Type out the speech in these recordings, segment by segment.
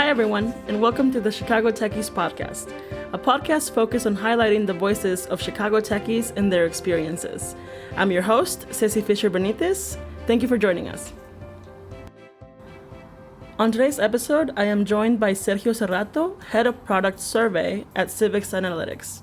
Hi, everyone, and welcome to the Chicago Techies podcast, a podcast focused on highlighting the voices of Chicago Techies and their experiences. I'm your host, Ceci Fisher-Benitez. Thank you for joining us. On today's episode, I am joined by Sergio Serrato, Head of Product Survey at Civics Analytics.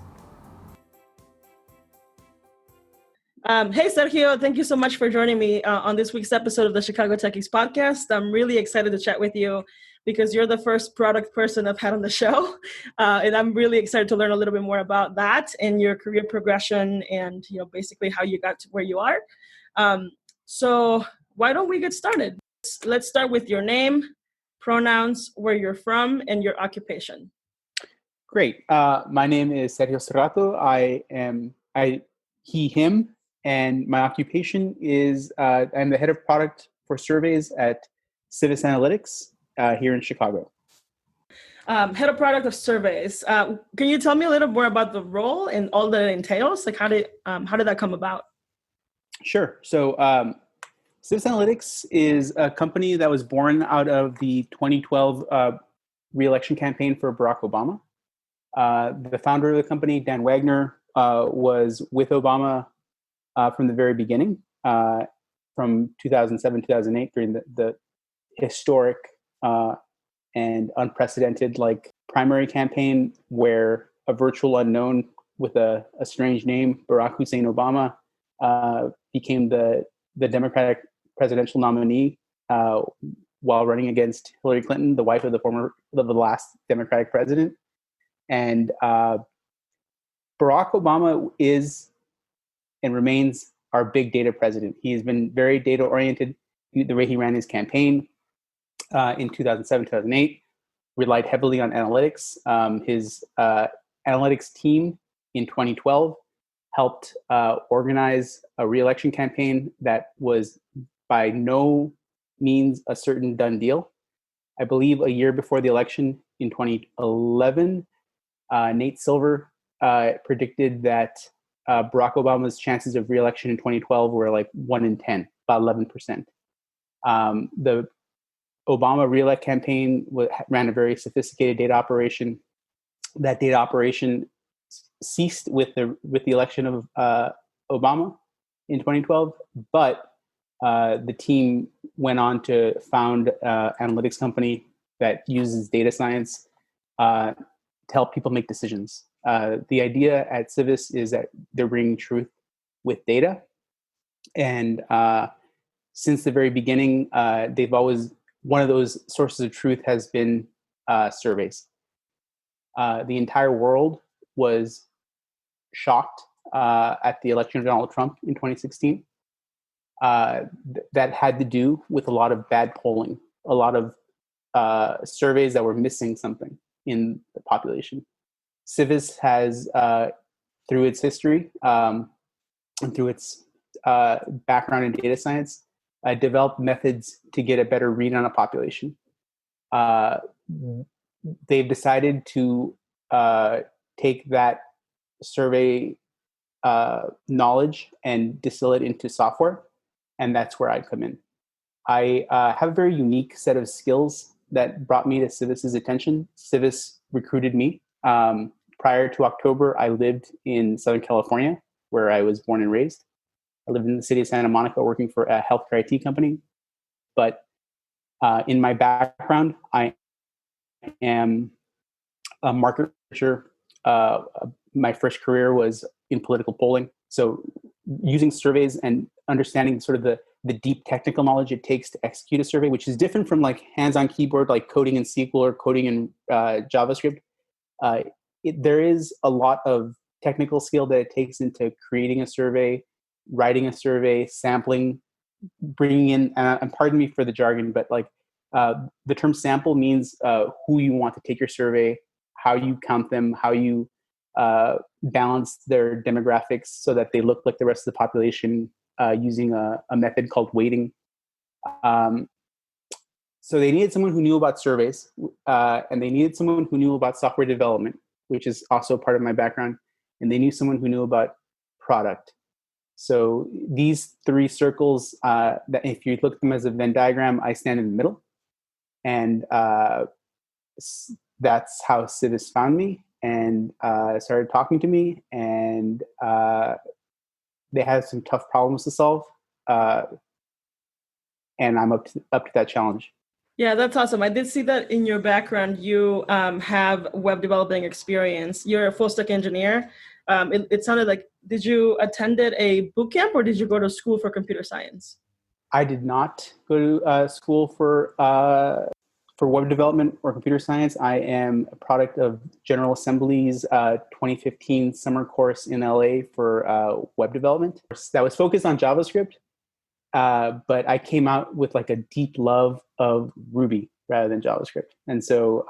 Hey, Sergio, thank you so much for joining me on this week's episode of the Chicago Techies podcast. I'm really excited to chat with you because you're the first product person I've had on the show. And I'm really excited to learn a little bit more about that and your career progression and, basically how you got to where you are. So why don't we get started? Let's start with your name, pronouns, where you're from, and your occupation. Great. My name is Sergio Serrato. I am he, him, and my occupation is I'm the head of product for surveys at Civics Analytics here in Chicago. Head of product of surveys. Can you tell me a little more about the role and all that it entails? Like how did that come about? Sure. So Civics Analytics is a company that was born out of the 2012 re-election campaign for Barack Obama. The founder of the company, Dan Wagner, was with Obama from the very beginning, from 2007, 2008, during the historic and unprecedented primary campaign where a virtual unknown with a strange name, Barack Hussein Obama, became the Democratic presidential nominee while running against Hillary Clinton, the wife of the last Democratic president. And Barack Obama is and remains our big data president. He has been very data oriented. The way he ran his campaign in 2007, 2008 relied heavily on analytics. His analytics team in 2012 helped organize a re-election campaign that was by no means a certain done deal. I believe a year before the election in 2011, Nate Silver predicted that Barack Obama's chances of re-election in 2012 were like 1 in 10, about 11%. The Obama re-elect campaign ran a very sophisticated data operation. That data operation ceased with the election of Obama in 2012, but the team went on to found an analytics company that uses data science to help people make decisions. The idea at Civis is that they're bringing truth with data. And since the very beginning, they've always, one of those sources of truth has been surveys. The entire world was shocked at the election of Donald Trump in 2016. That had to do with a lot of bad polling, a lot of surveys that were missing something in the population. Civis has, through its history and through its background in data science, developed methods to get a better read on a population. They've decided to take that survey knowledge and distill it into software, and that's where I come in. I have a very unique set of skills that brought me to Civis's attention. Civis recruited me. Prior to October, I lived in Southern California, where I was born and raised. I lived in the city of Santa Monica working for a healthcare IT company. But in my background, I am a market researcher. My first career was in political polling. So using surveys and understanding sort of the deep technical knowledge it takes to execute a survey, which is different from like hands-on keyboard, like coding in SQL or coding in JavaScript. There is a lot of technical skill that it takes into creating a survey, writing a survey, sampling, bringing in, and pardon me for the jargon, but the term sample means who you want to take your survey, how you count them, how you balance their demographics so that they look like the rest of the population using a method called weighting. So they needed someone who knew about surveys, and they needed someone who knew about software development, which is also part of my background, and they knew someone who knew about product. So these three circles, that if you look at them as a Venn diagram, I stand in the middle. And that's how Civis found me and started talking to me, and they had some tough problems to solve, and I'm up to that challenge. Yeah, that's awesome. I did see that in your background, you have web developing experience. You're a full stack engineer. It sounded like, did you attended a boot camp or did you go to school for computer science? I did not go to school for web development or computer science. I am a product of General Assembly's 2015 summer course in LA for web development that was focused on JavaScript. But I came out with like a deep love of Ruby rather than JavaScript. And so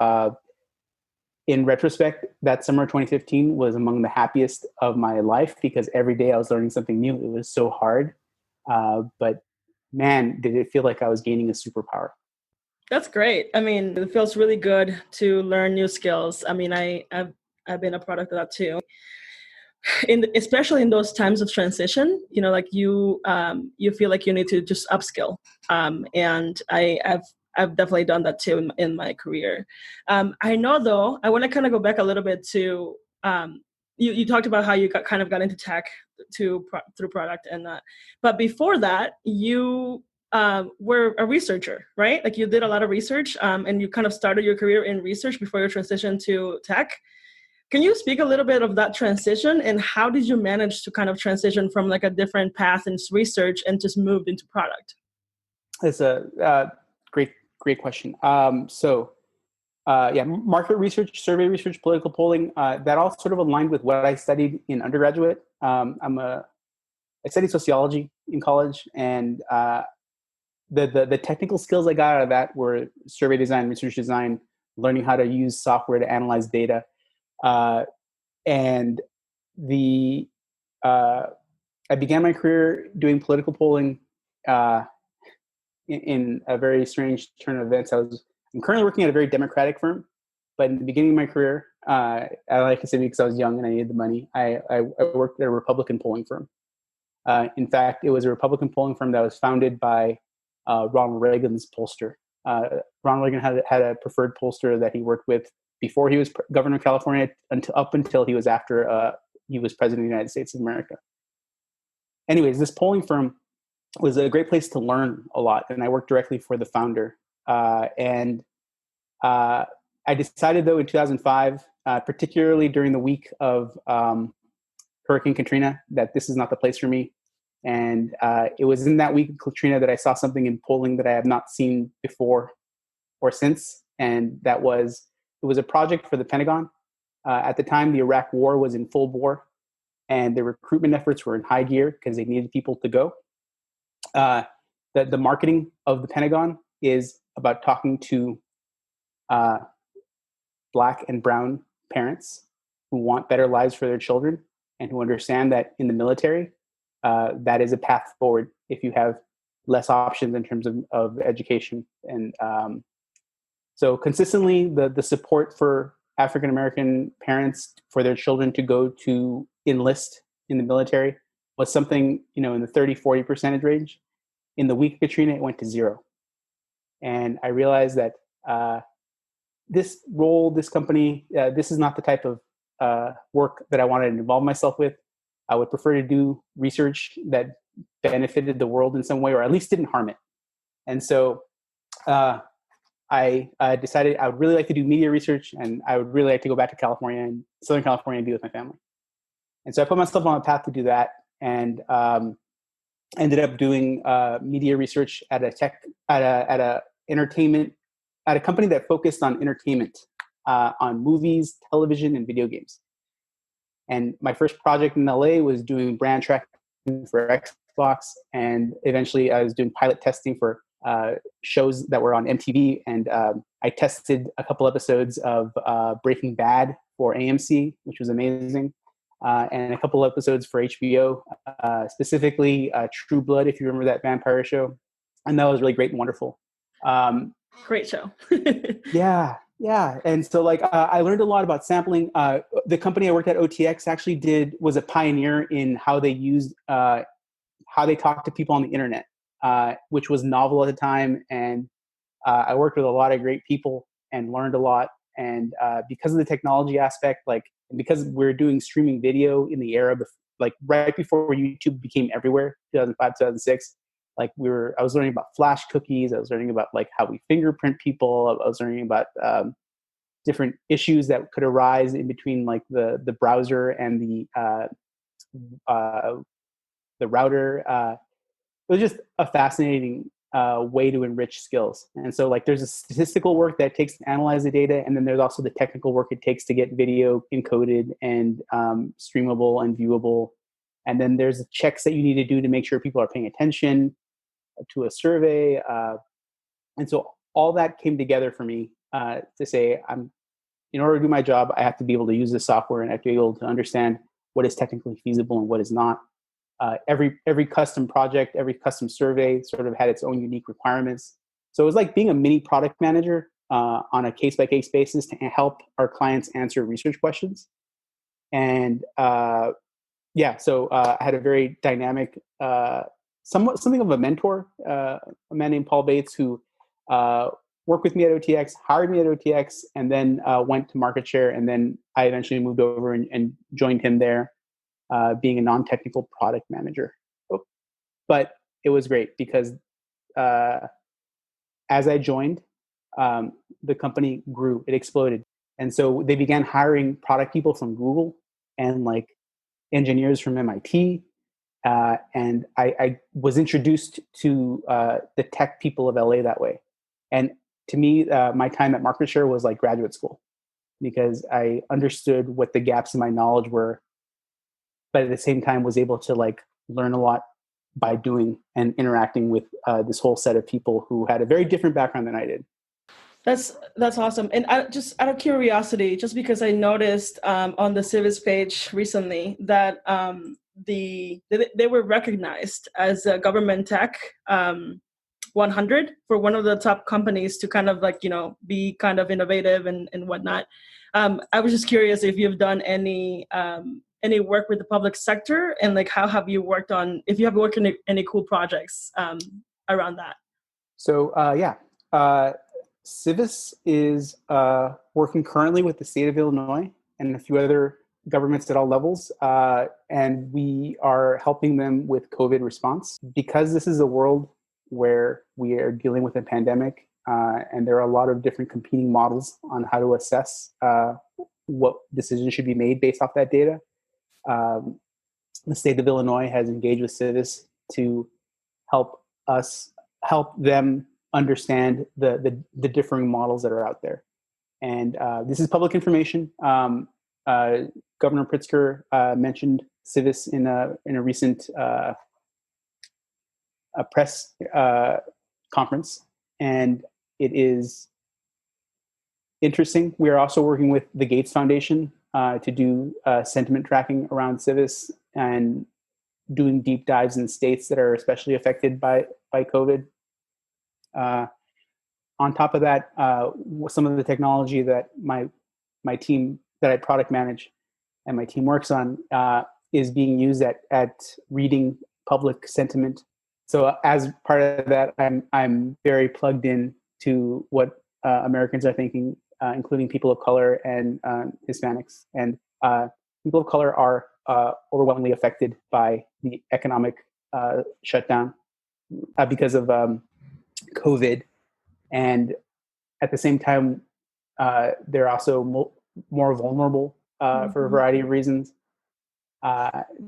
in retrospect, that summer 2015 was among the happiest of my life because every day I was learning something new. It was so hard. But man, did it feel like I was gaining a superpower. That's great. I mean, it feels really good to learn new skills. I mean, I've been a product of that too. Especially in those times of transition, you know, like you feel like you need to just upskill. And I've definitely done that too in my career. I know though, I want to kind of go back a little bit to, you talked about how you got into tech through product and that, but before that you were a researcher, right? Like you did a lot of research and you kind of started your career in research before your transition to tech. Can you speak a little bit of that transition and how did you manage to kind of transition from like a different path in research and just moved into product? It's a great question. Market research, survey research, political polling, that all sort of aligned with what I studied in undergraduate. I studied sociology in college, and the technical skills I got out of that were survey design, research design, learning how to use software to analyze data. And I began my career doing political polling in a very strange turn of events. I'm currently working at a very democratic firm, but in the beginning of my career, I like to say because I was young and I needed the money, I worked at a Republican polling firm. In fact, it was a Republican polling firm that was founded by Ronald Reagan's pollster. Ronald Reagan had a preferred pollster that he worked with before he was governor of California up until he was after he was president of the United States of America. Anyways, this polling firm was a great place to learn a lot, and I worked directly for the founder. And I decided, though, in 2005, particularly during the week of Hurricane Katrina, that this is not the place for me. And it was in that week of Katrina that I saw something in polling that I have not seen before or since, and it was a project for the Pentagon. At the time, the Iraq War was in full bore, and the recruitment efforts were in high gear because they needed people to go. The marketing of the Pentagon is about talking to Black and brown parents who want better lives for their children and who understand that in the military, that is a path forward if you have less options in terms of education. And so consistently, the support for African-American parents for their children to go to enlist in the military was something, in the 30-40% range. In the week of Katrina, it went to 0. And I realized that this role, this company, this is not the type of work that I wanted to involve myself with. I would prefer to do research that benefited the world in some way, or at least didn't harm it. And so I decided I would really like to do media research, and I would really like to go back to California and Southern California and be with my family. And so I put myself on a path to do that, and ended up doing media research at a company that focused on entertainment, on movies, television, and video games. And my first project in LA was doing brand tracking for Xbox, and eventually I was doing pilot testing for shows that were on MTV, and I tested a couple episodes of Breaking Bad for AMC, which was amazing, and a couple episodes for HBO, specifically True Blood, if you remember that vampire show, and that was really great and wonderful. Great show. Yeah. And so I learned a lot about sampling. The company I worked at, OTX, actually was a pioneer in how they used, how they talked to people on the internet, which was novel at the time. And I worked with a lot of great people and learned a lot. And because of the technology aspect, like, and because we're doing streaming video in the era, like right before YouTube became everywhere, 2005, 2006, like I was learning about flash cookies. I was learning about like how we fingerprint people. I was learning about different issues that could arise in between like the browser and the router. It was just a fascinating way to enrich skills. And so like there's a statistical work that takes to analyze the data, and then there's also the technical work it takes to get video encoded and streamable and viewable. And then there's checks that you need to do to make sure people are paying attention to a survey. And so all that came together for me to say, in order to do my job, I have to be able to use this software, and I have to be able to understand what is technically feasible and what is not. Every custom project, every custom survey sort of had its own unique requirements. So it was like being a mini product manager on a case-by-case basis to help our clients answer research questions. And so I had a very dynamic, something of a mentor, a man named Paul Bates, who worked with me at OTX, hired me at OTX, and then went to market share. And then I eventually moved over and joined him there, being a non-technical product manager. But it was great because as I joined, the company grew, it exploded. And so they began hiring product people from Google and like engineers from MIT. And I was introduced to the tech people of LA that way. And to me, my time at market share was like graduate school, because I understood what the gaps in my knowledge were, but at the same time was able to like learn a lot by doing and interacting with this whole set of people who had a very different background than I did. That's awesome. And just out of curiosity, just because I noticed on the Civis page recently that they were recognized as a government tech 100 for one of the top companies to kind of like, be kind of innovative and whatnot. I was just curious if you've done any work with the public sector, and like how have you worked on, if you have worked on any cool projects around that? So Civis is working currently with the state of Illinois and a few other governments at all levels, and we are helping them with COVID response. Because this is a world where we are dealing with a pandemic, and there are a lot of different competing models on how to assess what decisions should be made based off that data. The state of Illinois has engaged with Civis to help them understand the differing models that are out there. And this is public information. Governor Pritzker mentioned Civis in a recent a press conference, and it is interesting. We are also working with the Gates Foundation to do sentiment tracking around Civis and doing deep dives in states that are especially affected by COVID. On top of that, some of the technology that my team that I product manage and my team works on is being used at reading public sentiment. So as part of that, I'm very plugged in to what Americans are thinking, including people of color and Hispanics. And people of color are overwhelmingly affected by the economic shutdown because of COVID. And at the same time, they're also more vulnerable for a variety of reasons.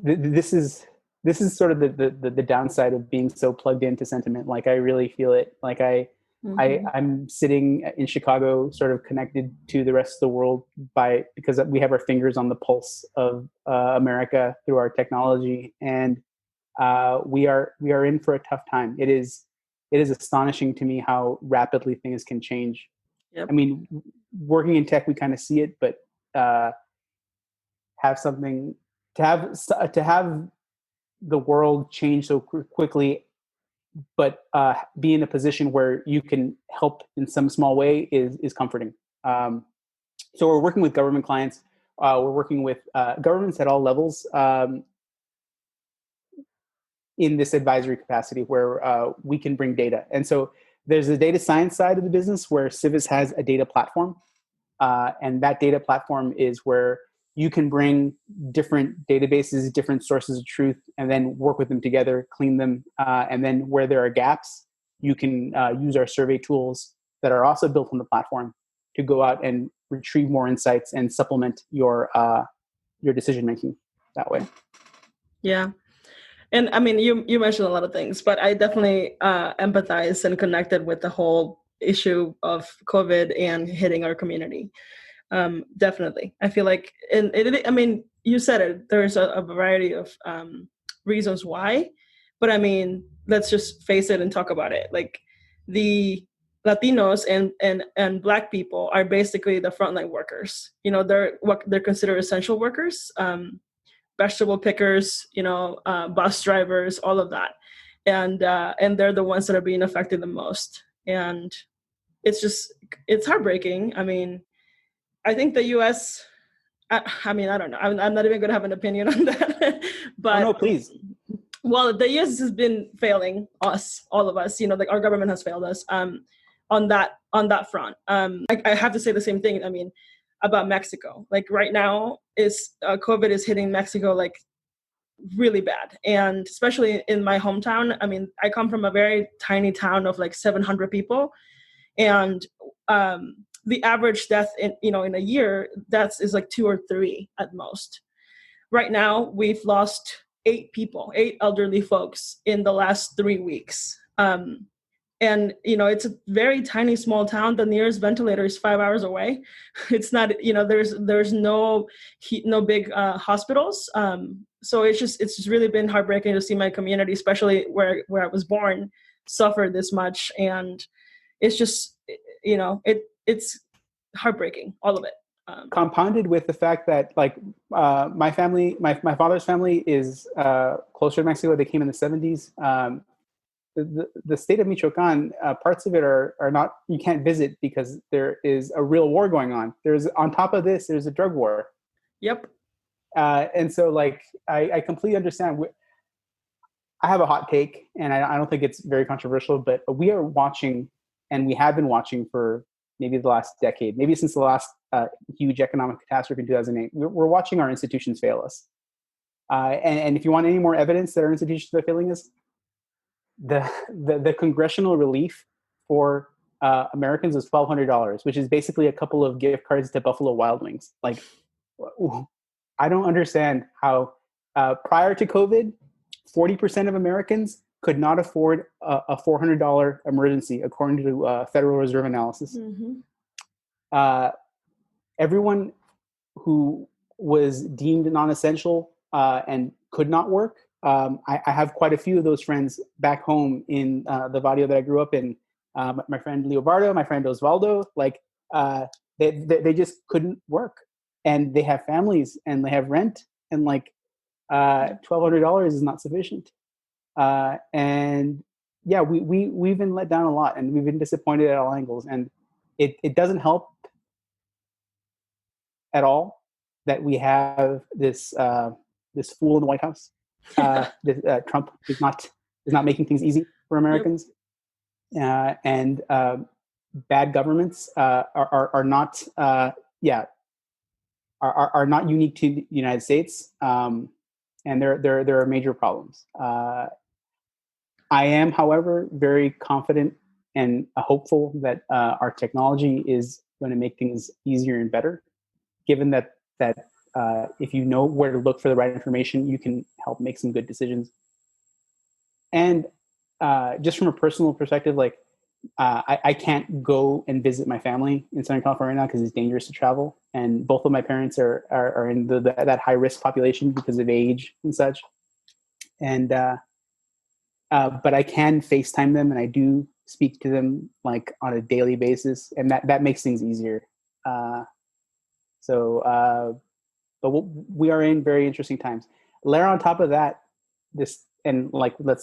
This is sort of the downside of being so plugged into sentiment. Like I really feel it. Like I'm sitting in Chicago, sort of connected to the rest of the world because we have our fingers on the pulse of America through our technology, and we are in for a tough time. It is astonishing to me how rapidly things can change. Yep. I mean, working in tech, we kind of see it, but have the world change so quickly, but be in a position where you can help in some small way is comforting. So we're working with government clients. We're working with governments at all levels in this advisory capacity where we can bring data. And so there's the data science side of the business where Civis has a data platform And that data platform is where you can bring different databases, different sources of truth, and then work with them together, clean them. And then where there are gaps, you can use our survey tools that are also built on the platform to go out and retrieve more insights and supplement your decision making that way. Yeah. And I mean, you mentioned a lot of things, but I definitely empathize and connected with the whole issue of COVID and hitting our community. Definitely. I feel like, I mean, you said it, there's a variety of reasons why, but I mean, let's just face it and talk about it. Like the Latinos and Black people are basically the frontline workers. You know, they're considered essential workers, vegetable pickers, bus drivers, all of that. And they're the ones that are being affected the most. And it's heartbreaking. I mean, I think the U.S. I mean, I don't know. I'm not even going to have an opinion on that. But no, please. Well, the U.S. has been failing us, all of us. Like our government has failed us on that front. I have to say the same thing. I mean, about Mexico. Like right now, COVID is hitting Mexico like really bad, and especially in my hometown. I mean, I come from a very tiny town of like 700 people, and the average death in a year is like 2 or 3 at most. Right now, we've lost 8 elderly folks in the last 3 weeks. And it's a very tiny, small town. The nearest ventilator is 5 hours away. It's not, there's no big hospitals. So it's just really been heartbreaking to see my community, especially where I was born, suffer this much. And it's just, it's heartbreaking, all of it. Compounded with the fact that like my family, my father's family is closer to Mexico. They came in the 70s. The state of Michoacan, parts of it are not, you can't visit because there is a real war going on. On top of this, there's a drug war. Yep. And so like, I completely understand. I have a hot take, and I don't think it's very controversial, but we are watching, and we have been watching for maybe the last decade, maybe since the last huge economic catastrophe in 2008. We're watching our institutions fail us. And if you want any more evidence that our institutions are failing us, the congressional relief for Americans was $1,200, which is basically a couple of gift cards to Buffalo Wild Wings. Like, I don't understand how prior to COVID, 40% of Americans could not afford a $400 emergency, according to Federal Reserve analysis. Mm-hmm. Everyone who was deemed non-essential and could not work, I have quite a few of those friends back home in the barrio that I grew up in. My friend Leobardo, my friend Osvaldo, like they just couldn't work, and they have families and they have rent, and like $1,200 is not sufficient. And yeah, we've been let down a lot, and we've been disappointed at all angles, and it doesn't help at all that we have this fool in the White House. Trump is not making things easy for Americans. Yep. And bad governments are not are not unique to the United States, and there are major problems. I am, however, very confident and hopeful that our technology is going to make things easier and better, given that if you know where to look for the right information, you can help make some good decisions. And just from a personal perspective, like I can't go and visit my family in Southern California right now because it's dangerous to travel. And both of my parents are in that high risk population because of age and such. And but I can FaceTime them, and I do speak to them like on a daily basis, and that makes things easier. But we are in very interesting times. Layer on top of that, let's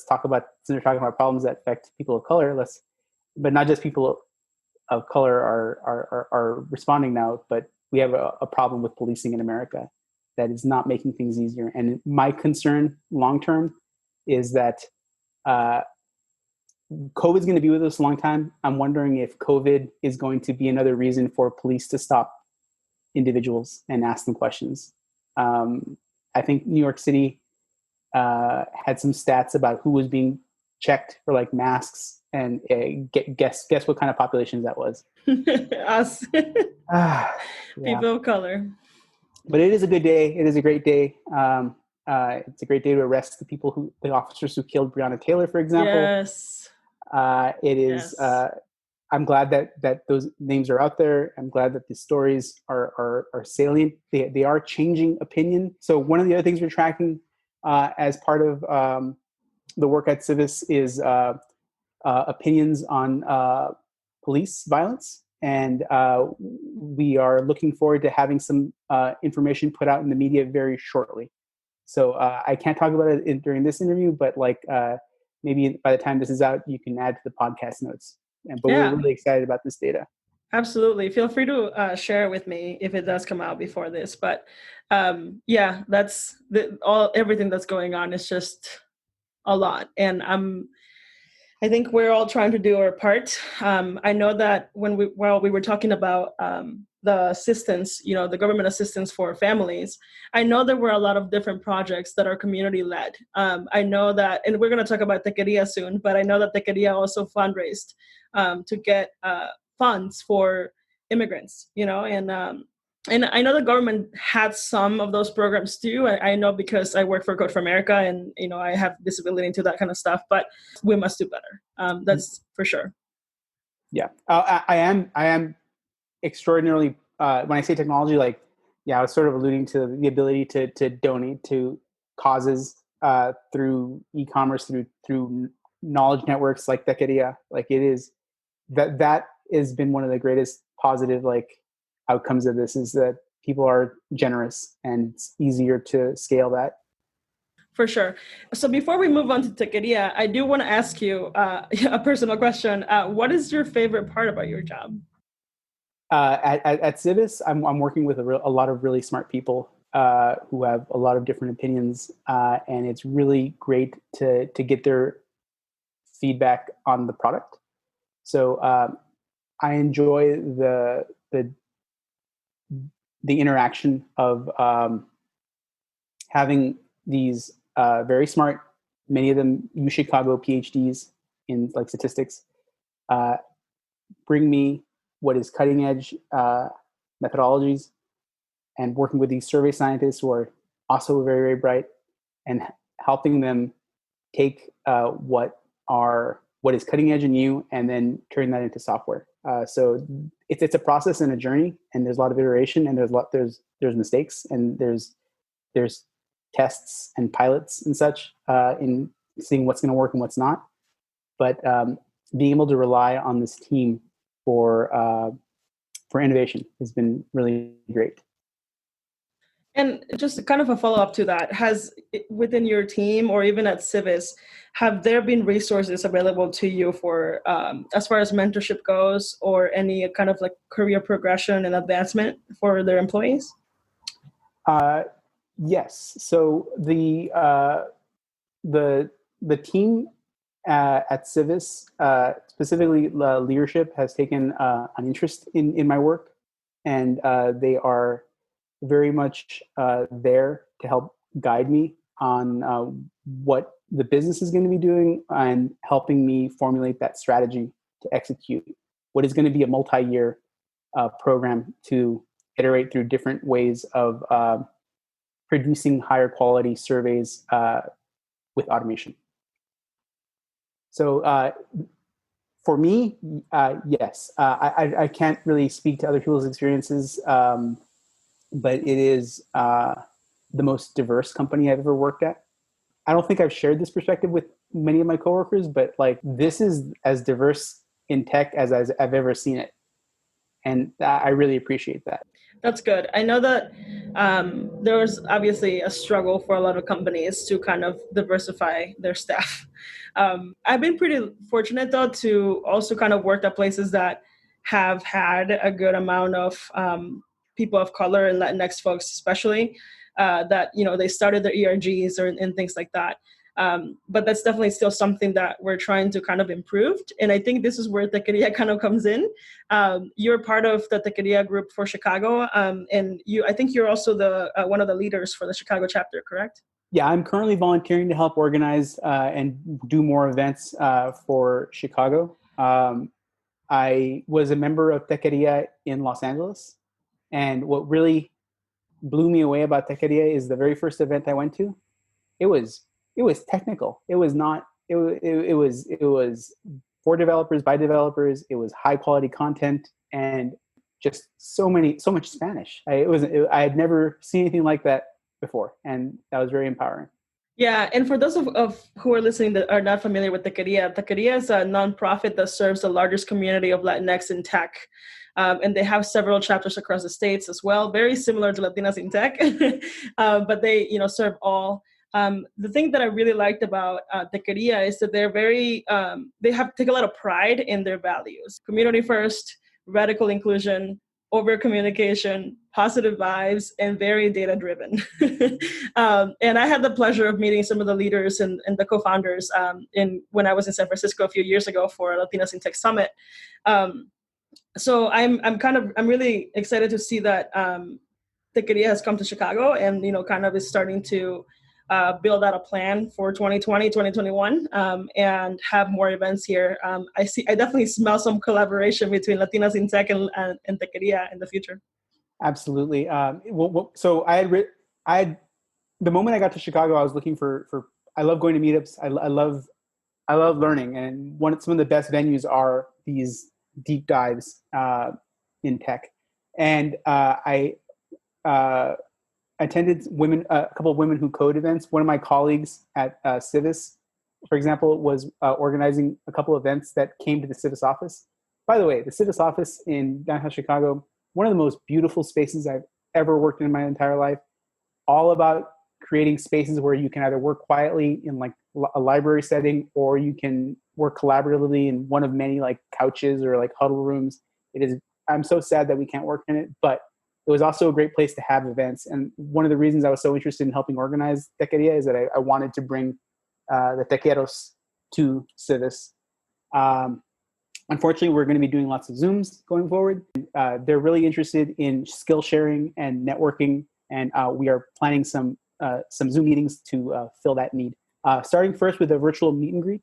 talk about, since we're talking about problems that affect people of color, but not just people of color are responding now, but we have a problem with policing in America that is not making things easier. And my concern long term is that COVID is going to be with us a long time. I'm wondering if COVID is going to be another reason for police to stop individuals and ask them questions. I think New York City had some stats about who was being checked for like masks, and guess what kind of populations that was. Us. Yeah. People of color. But it is a good day. It is a great day. It's a great day to arrest the officers who killed Brianna Taylor, for example. Yes. It is. Yes. I'm glad that those names are out there. I'm glad that the stories are salient. They are changing opinion. So one of the other things we're tracking as part of the work at Civis is opinions on police violence. And we are looking forward to having some information put out in the media very shortly. So I can't talk about it during this interview, but maybe by the time this is out, you can add to the podcast notes. But we're really excited about this data. Absolutely. Feel free to share it with me if it does come out before this. But that's everything that's going on is just a lot. And I think we're all trying to do our part. I know that while we were talking about the assistance, the government assistance for families, I know there were a lot of different projects that are community led. I know that, and we're going to talk about Techqueria soon, but I know that Techqueria also fundraised to get funds for immigrants, and I know the government had some of those programs too. I know because I work for Code for America, and I have visibility into that kind of stuff. But we must do better. That's for sure. Yeah, I am extraordinarily. When I say technology, I was sort of alluding to the ability to donate to causes through e-commerce, through knowledge networks like Techqueria. It is that has been one of the greatest positive outcomes of this, is that people are generous and it's easier to scale that. For sure. So before we move on to Techqueria, I do want to ask you a personal question. What is your favorite part about your job? At Civis, I'm working with a lot of really smart people who have a lot of different opinions, and it's really great to get their feedback on the product. So I enjoy the interaction of having these very smart, many of them UChicago PhDs in statistics, bring me what is cutting edge methodologies, and working with these survey scientists who are also very, very bright, and helping them take what is cutting edge and new, and then turn that into software. So it's a process and a journey, and there's a lot of iteration, and there's mistakes, and there's tests and pilots and such in seeing what's going to work and what's not. But being able to rely on this team for innovation has been really great. And just kind of a follow-up to that, within your team or even at Civis, have there been resources available to you for as far as mentorship goes, or any kind of career progression and advancement for their employees? Yes. So the team at Civis, specifically leadership, has taken an interest in my work, and they are very much there to help guide me on what the business is going to be doing, and helping me formulate that strategy to execute what is going to be a multi-year program to iterate through different ways of producing higher quality surveys with automation. So for me, yes, I can't really speak to other people's experiences, but it is the most diverse company I've ever worked at. I don't think I've shared this perspective with many of my coworkers, but this is as diverse in tech as I've ever seen it. And I really appreciate that. That's good. I know that there was obviously a struggle for a lot of companies to kind of diversify their staff. I've been pretty fortunate, though, to also kind of work at places that have had a good amount of people of color and Latinx folks, especially, that, they started their ERGs and things like that. But that's definitely still something that we're trying to kind of improve. And I think this is where Techqueria kind of comes in. You're part of the Techqueria group for Chicago, and I think you're also the one of the leaders for the Chicago chapter, correct? Yeah, I'm currently volunteering to help organize and do more events for Chicago. I was a member of Techqueria in Los Angeles, and what really blew me away about Techqueria is the very first event I went to. It was technical. It was not. It was for developers by developers. It was high quality content and just so much Spanish. I had never seen anything like that before, and that was very empowering. Yeah, and for those of who are listening that are not familiar with Techqueria is a nonprofit that serves the largest community of Latinx in tech. And they have several chapters across the states as well, very similar to Latinas in Tech, but they serve all. The thing that I really liked about Techqueria is that they're take a lot of pride in their values: community first, radical inclusion, over communication, positive vibes, and very data driven. And I had the pleasure of meeting some of the leaders and the co-founders when I was in San Francisco a few years ago for Latinas in Tech Summit. So I'm really excited to see that Techqueria has come to Chicago and kind of is starting to build out a plan for 2020, 2021, and have more events here. I definitely smell some collaboration between Latinas in Tech and Techqueria in the future. Absolutely. So I had the moment I got to Chicago, I was looking for. I love going to meetups. I love learning, and some of the best venues are these deep dives in tech. And I attended a couple of women who code events. One of my colleagues at Civis, for example, was organizing a couple of events that came to the Civis office. By the way, the Civis office in downtown Chicago, one of the most beautiful spaces I've ever worked in my entire life. All about creating spaces where you can either work quietly in like a library setting, or you can work collaboratively in one of many like couches or like huddle rooms. I'm so sad that we can't work in it, but it was also a great place to have events. And one of the reasons I was so interested in helping organize Techqueria is that I wanted to bring the Techeros to Civis. Unfortunately, we're going to be doing lots of Zooms going forward. They're really interested in skill sharing and networking, and we are planning some Zoom meetings to fill that need. Starting first with a virtual meet and greet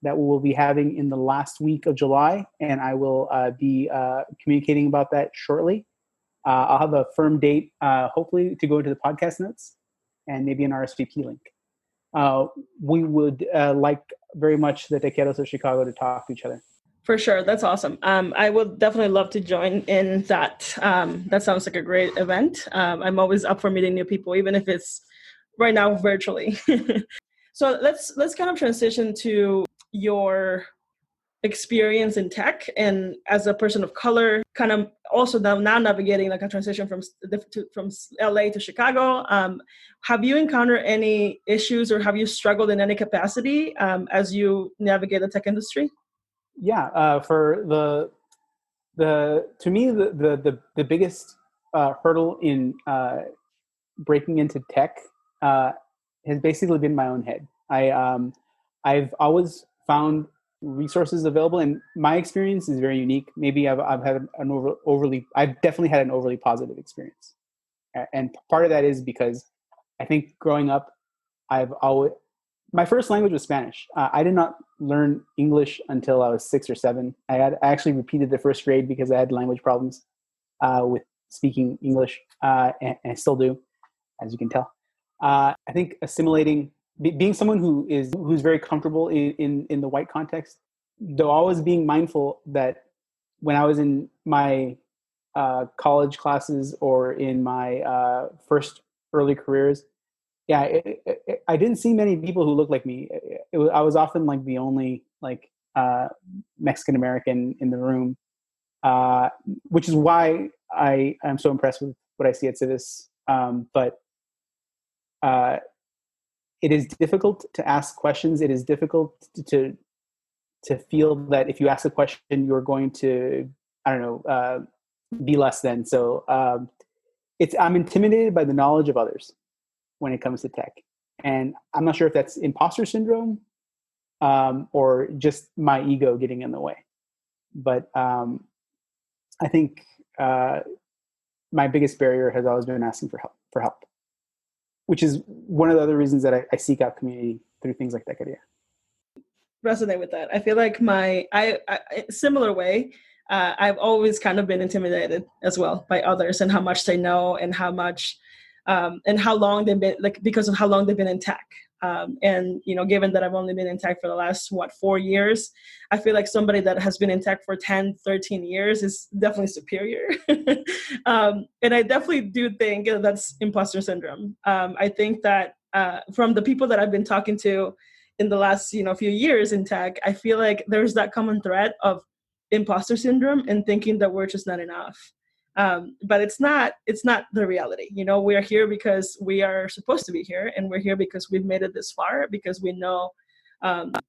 that we will be having in the last week of July, and I will be communicating about that shortly. I'll have a firm date, hopefully, to go into the podcast notes and maybe an RSVP link. We would like very much the Techeros of Chicago to talk to each other. For sure. That's awesome. I would definitely love to join in that. That sounds like a great event. I'm always up for meeting new people, even if it's right now virtually. So let's kind of transition to your experience in tech and as a person of color, kind of also now navigating like a transition from LA to Chicago. Have you encountered any issues or have you struggled in any capacity as you navigate the tech industry? Yeah, for to me the biggest hurdle in breaking into tech has basically been my own head. I've always found resources available, and my experience is very unique. Maybe I've had I've definitely had an overly positive experience, and part of that is because I think growing up, my first language was Spanish. I did not learn English until I was 6 or 7. I actually repeated the first grade because I had language problems with speaking English, and I still do, as you can tell. I think assimilating, being someone who's very comfortable in the white context, though always being mindful that when I was in my college classes or in my first early careers, I didn't see many people who looked like me. I was often like the only like Mexican American in the room, which is why I am so impressed with what I see at Civis. But it is difficult to ask questions. It is difficult to feel that if you ask a question, you're going to, I don't know, be less than. So I'm intimidated by the knowledge of others when it comes to tech. And I'm not sure if that's imposter syndrome or just my ego getting in the way. But I think my biggest barrier has always been asking for help, which is one of the other reasons that I seek out community through things like Techqueria. Resonate with that. I feel like I similar way. I've always kind of been intimidated as well by others and how much they know and how much and how long they've been, like, because of how long they've been in tech. And, you know, given that I've only been in tech for the last, 4 years, I feel like somebody that has been in tech for 10, 13 years is definitely superior. And I definitely do think that's imposter syndrome. I think that from the people that I've been talking to in the last, few years in tech, I feel like there's that common thread of imposter syndrome and thinking that we're just not enough. But it's not the reality. We are here because we are supposed to be here, and we're here because we've made it this far, because we know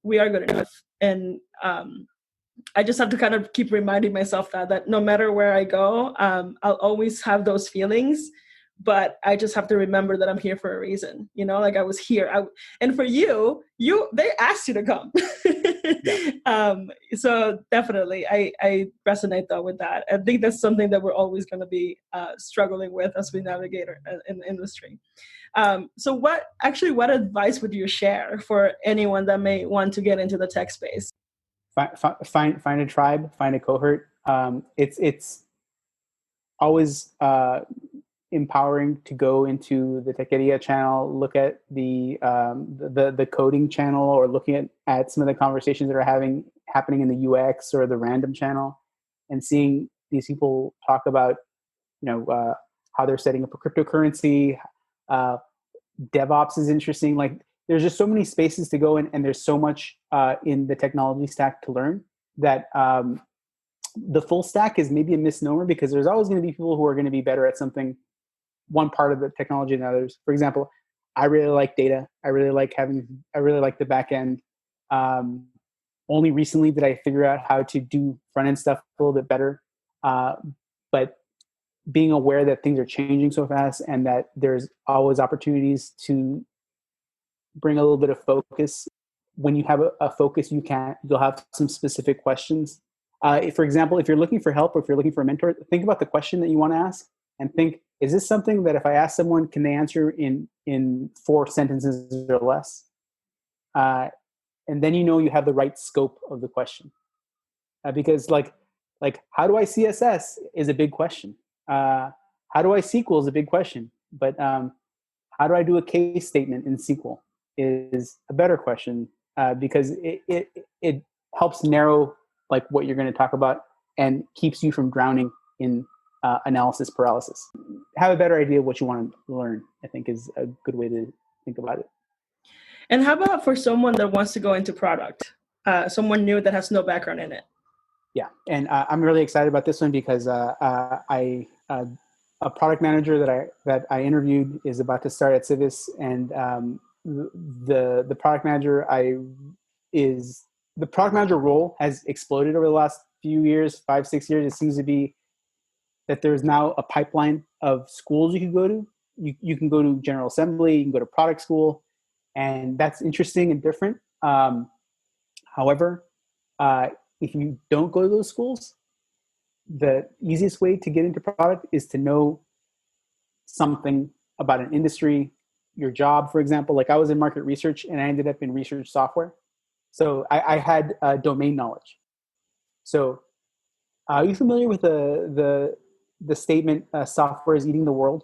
we are good enough. And I just have to kind of keep reminding myself that no matter where I go, I'll always have those feelings, but I just have to remember that I'm here for a reason. Like I was here. And for you, they asked you to come. Yeah. So definitely, I resonate though with that. I think that's something that we're always going to be struggling with as we navigate in the industry. So what advice would you share for anyone that may want to get into the tech space? Find a tribe, find a cohort. It's always empowering to go into the Techqueria channel, look at the coding channel, or looking at some of the conversations that are happening in the UX or the random channel, and seeing these people talk about how they're setting up a cryptocurrency. DevOps is interesting. Like, there's just so many spaces to go in, and there's so much in the technology stack to learn that the full stack is maybe a misnomer, because there's always going to be people who are going to be better at one part of the technology than others. For example, I really like data. I really like the back end. Only recently did I figure out how to do front end stuff a little bit better. But being aware that things are changing so fast, and that there's always opportunities to bring a little bit of focus. When you have a focus, you'll have some specific questions. For example, if you're looking for help, or if you're looking for a mentor, think about the question that you want to ask, and think, is this something that if I ask someone, can they answer in 4 sentences or less? And then you have the right scope of the question. Because like how do I CSS is a big question. How do I SQL is a big question. But how do I do a case statement in SQL is a better question, because it helps narrow like what you're going to talk about, and keeps you from drowning in analysis paralysis. Have a better idea of what you want to learn, I think, is a good way to think about it. And how about for someone that wants to go into product, someone new that has no background in it? Yeah, and I'm really excited about this one, because a product manager that I interviewed is about to start at Civis, and the product manager the product manager role has exploded over the last few years, 5-6 years. It seems to be that there's now a pipeline of schools you can go to. You can go to General Assembly, you can go to product school, and that's interesting and different. However, if you don't go to those schools, the easiest way to get into product is to know something about an industry, your job, for example. Like, I was in market research, and I ended up in research software. So I had domain knowledge. So are you familiar with the statement, software is eating the world?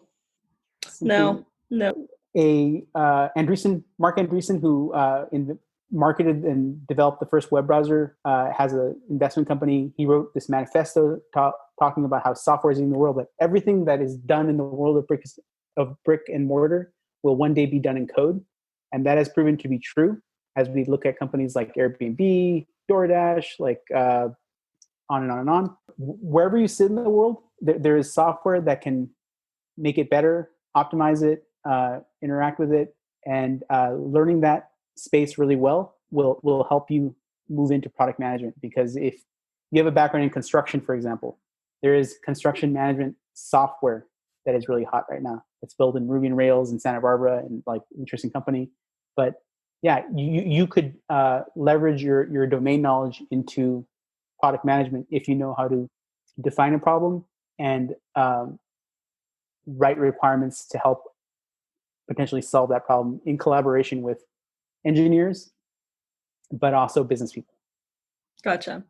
No. Mark Andreessen, who marketed and developed the first web browser, has an investment company. He wrote this manifesto talking about how software is eating the world, that everything that is done in the world of brick and mortar will one day be done in code. And that has proven to be true as we look at companies like Airbnb, DoorDash, like on and on and on. Wherever you sit in the world, there is software that can make it better, optimize it, interact with it, and learning that space really well will help you move into product management. Because if you have a background in construction, for example, there is construction management software that is really hot right now. It's built in Ruby and Rails in Santa Barbara, and like interesting company. But yeah, you could leverage your domain knowledge into product management if you know how to define a problem and write requirements to help potentially solve that problem in collaboration with engineers, but also business people. Gotcha.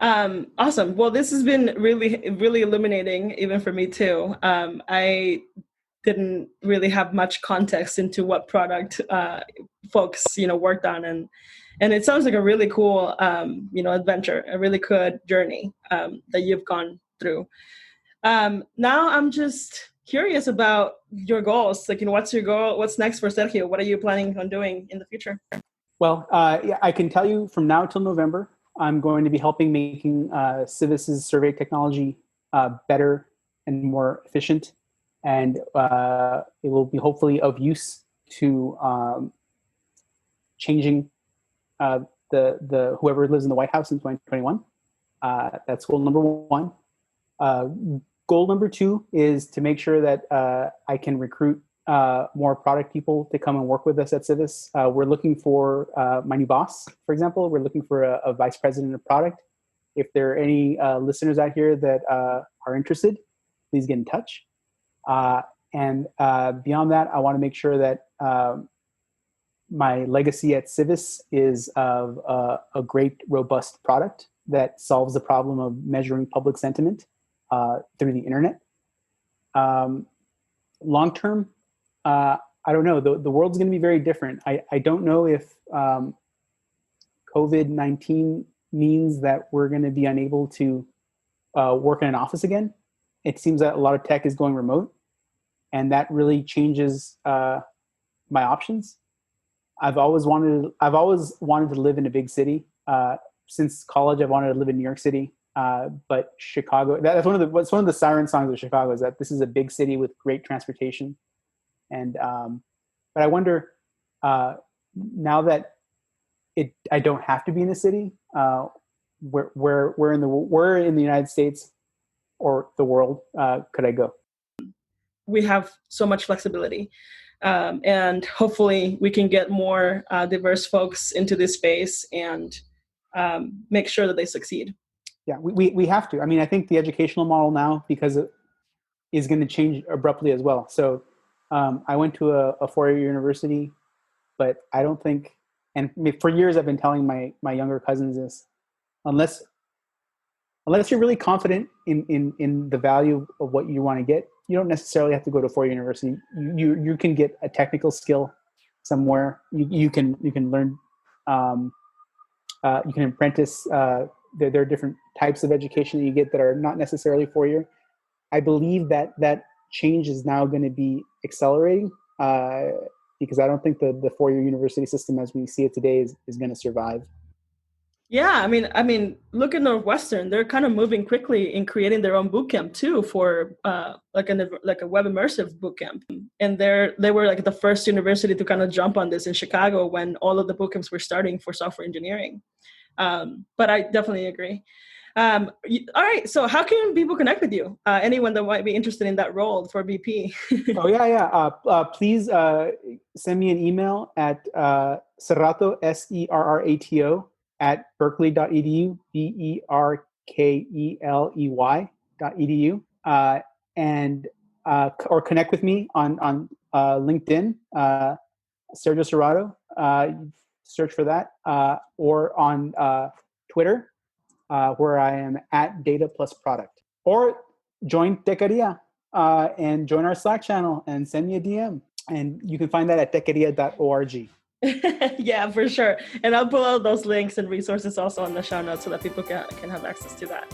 Awesome. Well, this has been really, really illuminating, even for me too. I didn't really have much context into what product folks, worked on, and it sounds like a really cool, adventure, a really good journey that you've gone through. Now I'm just curious about your goals. Like, what's your goal? What's next for Sergio? What are you planning on doing in the future? Well, yeah, I can tell you from now till November, I'm going to be helping making Civis's survey technology better and more efficient, and it will be hopefully of use to changing the whoever lives in the White House in 2021. That's goal number one. Goal number two is to make sure that I can recruit more product people to come and work with us at Civis. We're looking for my new boss, for example. We're looking for a vice president of product. If there are any listeners out here that are interested, please get in touch. And beyond that, I want to make sure that my legacy at Civis is of a great, robust product that solves the problem of measuring public sentiment through the internet. Long term, I don't know. The world's going to be very different. I don't know if COVID-19 means that we're going to be unable to work in an office again. It seems that a lot of tech is going remote, and that really changes my options. I've always wanted to live in a big city. Since college, I've wanted to live in New York City. But Chicago, that's one of the siren songs of Chicago, is that this is a big city with great transportation. And but I wonder now that I don't have to be in a city, where in the United States or the world could I go? We have so much flexibility, and hopefully we can get more diverse folks into this space and make sure that they succeed. Yeah, we have to. I mean, I think the educational model now, because it is going to change abruptly as well. So I went to a four-year university, but I don't think, and for years I've been telling my younger cousins this, unless you're really confident in the value of what you want to get, you don't necessarily have to go to a four-year university. You can get a technical skill somewhere. You can learn, you can apprentice. There are different types of education that you get that are not necessarily four-year. I believe that change is now going to be accelerating because I don't think the four-year university system as we see it today is going to survive. Yeah, I mean, look at Northwestern. They're kind of moving quickly in creating their own bootcamp too for like a web immersive bootcamp. And they were like the first university to kind of jump on this in Chicago when all of the bootcamps were starting for software engineering. But I definitely agree. All right, so how can people connect with you? Anyone that might be interested in that role for VP? Oh yeah. Please send me an email at Serrato, SERRATO, at berkeley.edu, BERKELEY.edu, and or connect with me on LinkedIn, Sergio Serrato. Search for that, or on Twitter, where I am at Data Plus Product, or join Techqueria and join our Slack channel and send me a DM. And you can find that at techqueria.org. Yeah, for sure. And I'll put all those links and resources also on the show notes so that people can have access to that.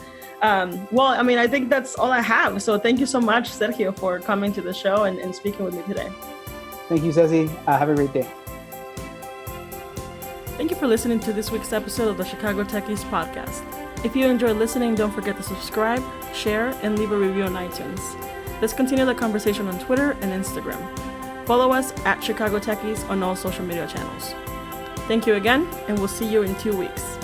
Well, I mean, I think that's all I have. So thank you so much, Sergio, for coming to the show and speaking with me today. Thank you, Ceci. Have a great day. Thank you for listening to this week's episode of the Chicago Techies podcast. If you enjoyed listening, don't forget to subscribe, share, and leave a review on iTunes. Let's continue the conversation on Twitter and Instagram. Follow us at Chicago Techies on all social media channels. Thank you again, and we'll see you in 2 weeks.